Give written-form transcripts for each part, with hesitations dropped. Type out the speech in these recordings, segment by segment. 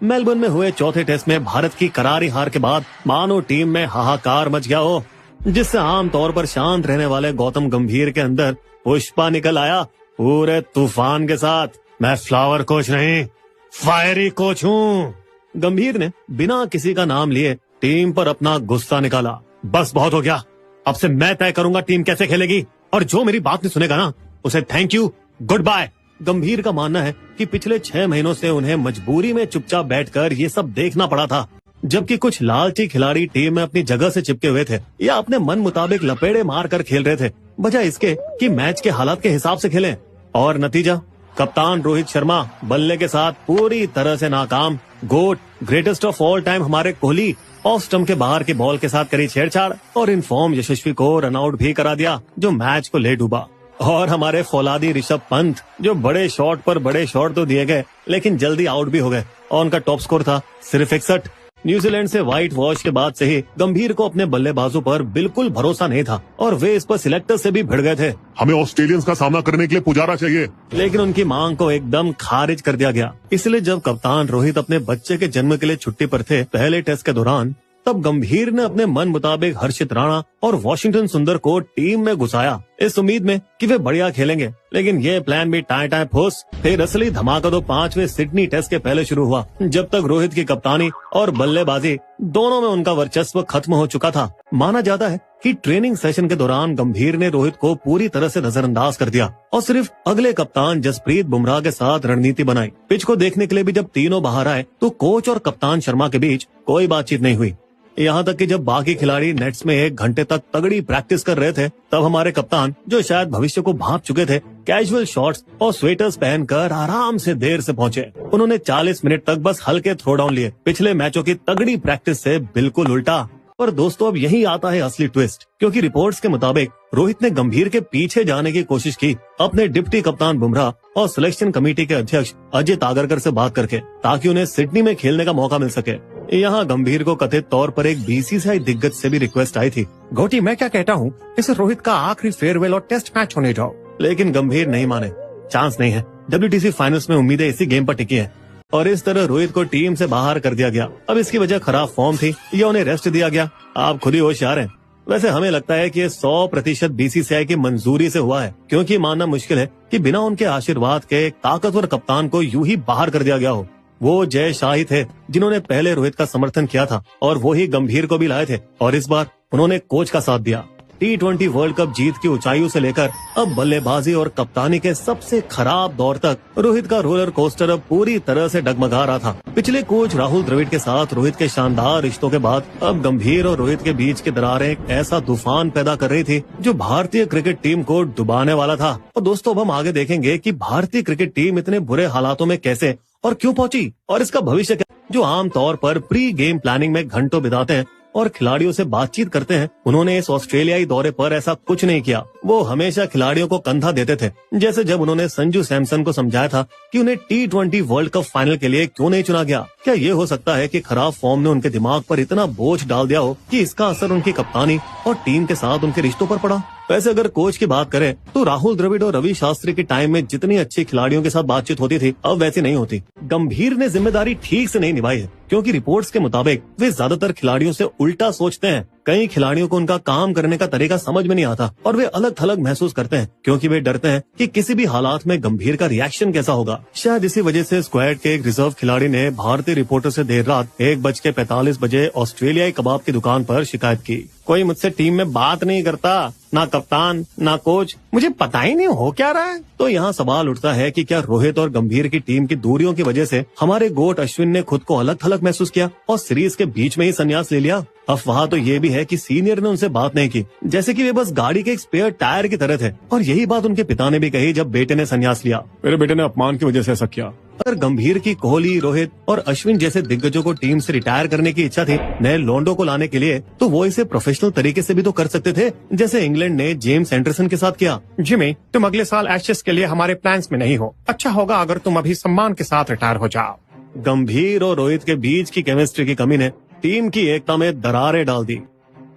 Melbourne में हुए चौथे टेस्ट में भारत की करारी हार के बाद मानो टीम में हाहाकार मच गया हो, जिससे आमतौर पर शांत रहने वाले गौतम गंभीर के अंदर पुष्पा निकल आया पूरे तूफान के साथ। मैं फ्लावर कोच नहीं, फायरी कोच हूँ। गंभीर ने बिना किसी का नाम लिए टीम पर अपना गुस्सा निकाला। बस बहुत हो गया, अब से मैं तय करूंगा टीम कैसे खेलेगी, और जो मेरी बात नहीं सुनेगा ना उसे थैंक यू गुड बाय। गंभीर का मानना है कि पिछले 6 महीनों से उन्हें मजबूरी में चुपचाप बैठकर ये सब देखना पड़ा था, जबकि कुछ लालची खिलाड़ी टीम में अपनी जगह से चिपके हुए थे या अपने मन मुताबिक लपेड़े मारकर खेल रहे थे, बजाय इसके कि मैच के हालात के हिसाब से खेलें। और नतीजा, कप्तान रोहित शर्मा बल्ले के साथ पूरी तरह से नाकाम। गोट, ग्रेटेस्ट ऑफ ऑल टाइम हमारे कोहली ऑफ स्टंप के बाहर की बॉल के साथ करी छेड़छाड़ और इन फॉर्म यशस्वी को रनआउट भी करा दिया, जो मैच को ले डूबा। और हमारे फौलादी ऋषभ पंत, जो बड़े शॉट पर बड़े शॉट तो दिए गए लेकिन जल्दी आउट भी हो गए, और उनका टॉप स्कोर था सिर्फ 61। न्यूजीलैंड से व्हाइट वॉश के बाद से ही गंभीर को अपने बल्लेबाजों पर बिल्कुल भरोसा नहीं था और वे इस पर सिलेक्टर से भी भिड़ गए थे। हमें ऑस्ट्रेलियंस का सामना करने के लिए पुजारा चाहिए, लेकिन उनकी मांग को एकदम खारिज कर दिया गया। इसलिए जब कप्तान रोहित अपने बच्चे के जन्म के लिए छुट्टी पर थे पहले टेस्ट के दौरान, तब गंभीर ने अपने मन मुताबिक हर्षित राणा और वॉशिंगटन सुंदर को टीम में घुसाया, इस उम्मीद में कि वे बढ़िया खेलेंगे। लेकिन ये प्लान भी टाई टाई फुस। फिर असली धमाका तो 5वें सिडनी टेस्ट के पहले शुरू हुआ, जब तक रोहित की कप्तानी और बल्लेबाजी दोनों में उनका वर्चस्व खत्म हो चुका था। माना जाता है कि ट्रेनिंग सेशन के दौरान गंभीर ने रोहित को पूरी तरह से नजरअंदाज कर दिया और सिर्फ अगले कप्तान जसप्रीत बुमराह के साथ रणनीति बनाई। पिच को देखने के लिए भी जब तीनों बाहर आए तो कोच और कप्तान शर्मा के बीच कोई बातचीत नहीं हुई। यहाँ तक कि जब बाकी खिलाड़ी नेट्स में 1 घंटे तक तगड़ी प्रैक्टिस कर रहे थे, तब हमारे कप्तान, जो शायद भविष्य को भांप चुके थे, कैजुअल शॉर्ट्स और स्वेटर्स पहनकर आराम से देर से पहुंचे। उन्होंने 40 मिनट तक बस हल्के थ्रो डाउन लिए, पिछले मैचों की तगड़ी प्रैक्टिस से बिल्कुल उल्टा। पर दोस्तों, अब यही आता है असली ट्विस्ट, क्योंकि रिपोर्ट्स के मुताबिक रोहित ने गंभीर के पीछे जाने की कोशिश की अपने डिप्टी कप्तान बुमराह और सिलेक्शन कमेटी के अध्यक्ष अजय तागरकर से बात करके, ताकि उन्हें सिडनी में खेलने का मौका मिल सके। यहाँ गंभीर को कथित तौर पर एक बीसीसीआई दिग्गज से भी रिक्वेस्ट आई थी। गोटी, मैं क्या कहता हूँ, इसे रोहित का आखिरी फेयरवेल और टेस्ट मैच होने जाओ। लेकिन गंभीर नहीं माने। चांस नहीं है, WTC फाइनल्स में उम्मीदें इसी गेम पर टिकी है, और इस तरह रोहित को टीम से बाहर कर दिया गया। अब इसकी वजह खराब फॉर्म थी या उन्हें रेस्ट दिया गया, आप खुद ही होशियार हैं। वैसे हमें लगता है कि ये 100% बीसीसीआई की मंजूरी से हुआ है, क्योंकि मानना मुश्किल है कि बिना उनके आशीर्वाद के एक ताकतवर कप्तान को यूं ही बाहर कर दिया गया हो। वो जय शाह ही थे जिन्होंने पहले रोहित का समर्थन किया था, और वो ही गंभीर को भी लाए थे, और इस बार उन्होंने कोच का साथ दिया। T20 वर्ल्ड कप जीत की ऊंचाइयों से लेकर अब बल्लेबाजी और कप्तानी के सबसे खराब दौर तक रोहित का रोलर कोस्टर अब पूरी तरह से डगमगा रहा था। पिछले कोच राहुल द्रविड़ के साथ रोहित के शानदार रिश्तों के बाद अब गंभीर और रोहित के बीच की दरारें एक ऐसा तूफान पैदा कर रही थी जो भारतीय क्रिकेट टीम को डुबाने वाला था। और दोस्तों, अब हम आगे देखेंगे कि भारतीय क्रिकेट टीम इतने बुरे हालातों में कैसे और क्यों पहुंची, और इसका भविष्य क्या, जो आमतौर पर प्री गेम प्लानिंग में घंटों बिताते हैं और खिलाड़ियों से बातचीत करते हैं, उन्होंने इस ऑस्ट्रेलियाई दौरे पर ऐसा कुछ नहीं किया। वो हमेशा खिलाड़ियों को कंधा देते थे, जैसे जब उन्होंने संजू सैमसन को समझाया था कि उन्हें T20 वर्ल्ड कप फाइनल के लिए क्यों नहीं चुना गया। क्या ये हो सकता है कि खराब फॉर्म ने उनके दिमाग पर इतना बोझ डाल दिया हो कि इसका असर उनकी कप्तानी और टीम के साथ उनके रिश्तों पर पड़ा? वैसे अगर कोच की बात करें तो राहुल द्रविड़ और रवि शास्त्री के टाइम में जितनी अच्छी खिलाड़ियों के साथ बातचीत होती थी, अब वैसी नहीं होती। गंभीर ने जिम्मेदारी ठीक से नहीं निभाई है, क्योंकि रिपोर्ट्स के मुताबिक वे ज्यादातर खिलाड़ियों से उल्टा सोचते हैं। कई खिलाड़ियों को उनका काम करने का तरीका समझ में नहीं आता और वे अलग थलग महसूस करते हैं, क्योंकि वे डरते हैं कि किसी भी हालात में गंभीर का रिएक्शन कैसा होगा। शायद इसी वजह से स्क्वाड के एक रिजर्व खिलाड़ी ने भारतीय रिपोर्टर से देर रात 1:45 बजे ऑस्ट्रेलियाई कबाब की दुकान पर शिकायत की। कोई मुझसे टीम में बात नहीं करता, ना कप्तान ना कोच, मुझे पता ही नहीं हो क्या रहा है। तो यहाँ सवाल उठता है कि क्या रोहित और गंभीर की टीम की दूरियों की वजह से हमारे गोट अश्विन ने खुद को अलग थलग महसूस किया और सीरीज के बीच में ही संन्यास ले लिया? अफवाह तो ये भी है कि सीनियर ने उनसे बात नहीं की, जैसे कि वे बस गाड़ी के एक स्पेयर टायर की तरह थे, और यही बात उनके पिता ने भी कही जब बेटे ने संन्यास लिया। मेरे बेटे ने अपमान की वजह से ऐसा किया। अगर गंभीर की कोहली, रोहित और अश्विन जैसे दिग्गजों को टीम से रिटायर करने की इच्छा थी नए लोंडो को लाने के लिए, तो वो इसे प्रोफेशनल तरीके से भी तो कर सकते थे, जैसे इंग्लैंड ने जेम्स एंडरसन के साथ किया। जिमी, तुम अगले साल एशेज के लिए हमारे प्लान्स में नहीं हो। अच्छा होगा अगर तुम अभी सम्मान के साथ रिटायर हो जाओ। गंभीर और रोहित के बीच की केमिस्ट्री की कमी ने टीम की एकता में दरारें डाल दी।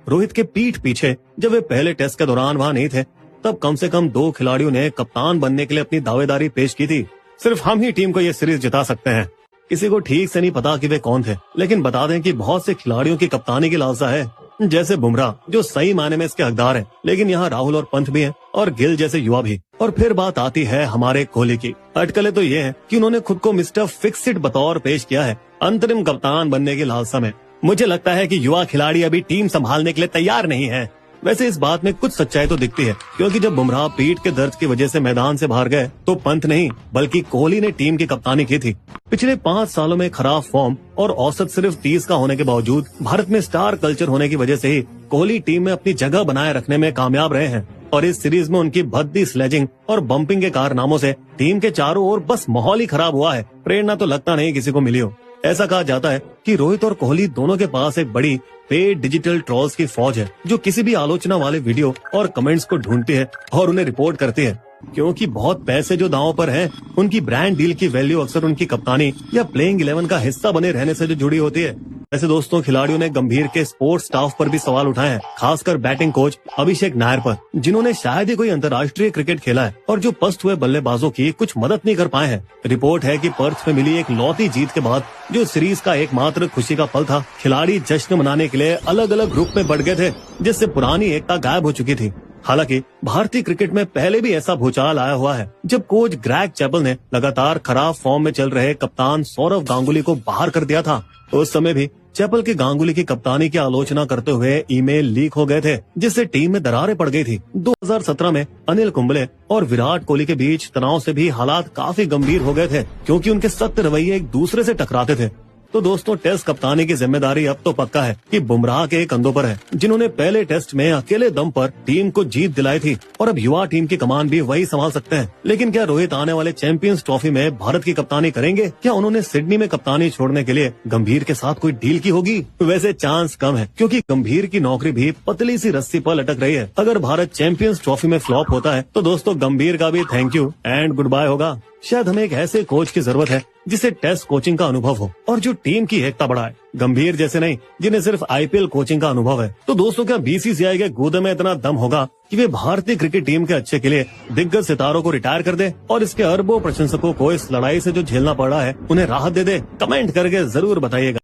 रोहित के पीठ पीछे जब वे पहले टेस्ट के दौरान वहाँ नहीं थे, तब कम से कम 2 खिलाड़ियों ने कप्तान बनने के लिए अपनी दावेदारी पेश की थी। सिर्फ हम ही टीम को ये सीरीज जिता सकते हैं। किसी को ठीक से नहीं पता कि वे कौन थे, लेकिन बता दें कि बहुत से खिलाड़ियों की कप्तानी की लालसा है, जैसे बुमराह जो सही मायने में इसके हकदार हैं, लेकिन यहाँ राहुल और पंत भी हैं और गिल जैसे युवा भी। और फिर बात आती है हमारे कोहली की। अटकलें तो ये है कि उन्होंने खुद को मिस्टर फिक्स इट बतौर पेश किया है अंतरिम कप्तान बनने की लालसा में। मुझे लगता है कि युवा खिलाड़ी अभी टीम संभालने के लिए तैयार नहीं है। वैसे इस बात में कुछ सच्चाई तो दिखती है, क्योंकि जब बुमराह पीठ के दर्द की वजह से मैदान से बाहर गए तो पंत नहीं बल्कि कोहली ने टीम की कप्तानी की थी। पिछले 5 सालों में खराब फॉर्म और औसत सिर्फ 30 का होने के बावजूद भारत में स्टार कल्चर होने की वजह से ही कोहली टीम में अपनी जगह बनाए रखने में कामयाब रहे हैं। और इस सीरीज में उनकी भद्दी स्लेजिंग और बम्पिंग के कारनामों से टीम के चारों ओर बस माहौल ही खराब हुआ है। प्रेरणा तो लगता नहीं किसी को मिली हो। ऐसा कहा जाता है कि रोहित और कोहली दोनों के पास एक बड़ी पेड डिजिटल ट्रोल्स की फौज है, जो किसी भी आलोचना वाले वीडियो और कमेंट्स को ढूंढती है और उन्हें रिपोर्ट करती है। क्योंकि बहुत पैसे जो दांव पर हैं, उनकी ब्रांड डील की वैल्यू अक्सर उनकी कप्तानी या प्लेइंग 11 का हिस्सा बने रहने से जो जुड़ी होती है। वैसे दोस्तों, खिलाड़ियों ने गंभीर के स्पोर्ट्स स्टाफ पर भी सवाल उठाए हैं, खासकर बैटिंग कोच अभिषेक नायर पर, जिन्होंने शायद ही कोई अंतर्राष्ट्रीय क्रिकेट खेला है और जो पस्त हुए बल्लेबाजों की कुछ मदद नहीं कर पाए हैं। रिपोर्ट है कि पर्थ में मिली एक लौती जीत के बाद जो सीरीज का एकमात्र खुशी का पल था, खिलाड़ी जश्न मनाने के लिए अलग अलग ग्रुप में बढ़ गए थे, जिससे पुरानी एकता गायब हो चुकी थी। हालांकि भारतीय क्रिकेट में पहले भी ऐसा भूचाल आया हुआ है, जब कोच ग्रेग चैपल ने लगातार खराब फॉर्म में चल रहे कप्तान सौरव गांगुली को बाहर कर दिया था। उस समय भी चैपल की गांगुली की कप्तानी की आलोचना करते हुए ईमेल लीक हो गए थे, जिससे टीम में दरारें पड़ गई थी। 2017 में अनिल कुंबले और विराट कोहली के बीच तनाव से भी हालात काफी गंभीर हो गए थे, क्योंकि उनके सख्त रवैये एक दूसरे से टकराते थे। तो दोस्तों, टेस्ट कप्तानी की जिम्मेदारी अब तो पक्का है कि बुमराह के कंधों पर है, जिन्होंने पहले टेस्ट में अकेले दम पर टीम को जीत दिलाई थी, और अब युवा टीम की कमान भी वही संभाल सकते हैं। लेकिन क्या रोहित आने वाले चैंपियंस ट्रॉफी में भारत की कप्तानी करेंगे? क्या उन्होंने सिडनी में कप्तानी छोड़ने के लिए गंभीर के साथ कोई डील की होगी? वैसे चांस कम है, क्योंकि गंभीर की नौकरी भी पतली सी रस्सी पर लटक रही है। अगर भारत चैंपियंस ट्रॉफी में फ्लॉप होता है तो दोस्तों, गंभीर का भी thank you and good bye होगा। शायद हमें एक ऐसे कोच की जरूरत है जिसे टेस्ट कोचिंग का अनुभव हो और जो टीम की एकता बढ़ाए, गंभीर जैसे नहीं जिन्हें सिर्फ आईपीएल कोचिंग का अनुभव है। तो दोस्तों, क्या बीसीसीआई के गूदे में इतना दम होगा कि वे भारतीय क्रिकेट टीम के अच्छे के लिए दिग्गज सितारों को रिटायर कर दे और इसके अरबों प्रशंसकों को इस लड़ाई से जो झेलना पड़ रहा है उन्हें राहत दे दे? कमेंट करके जरूर बताइएगा।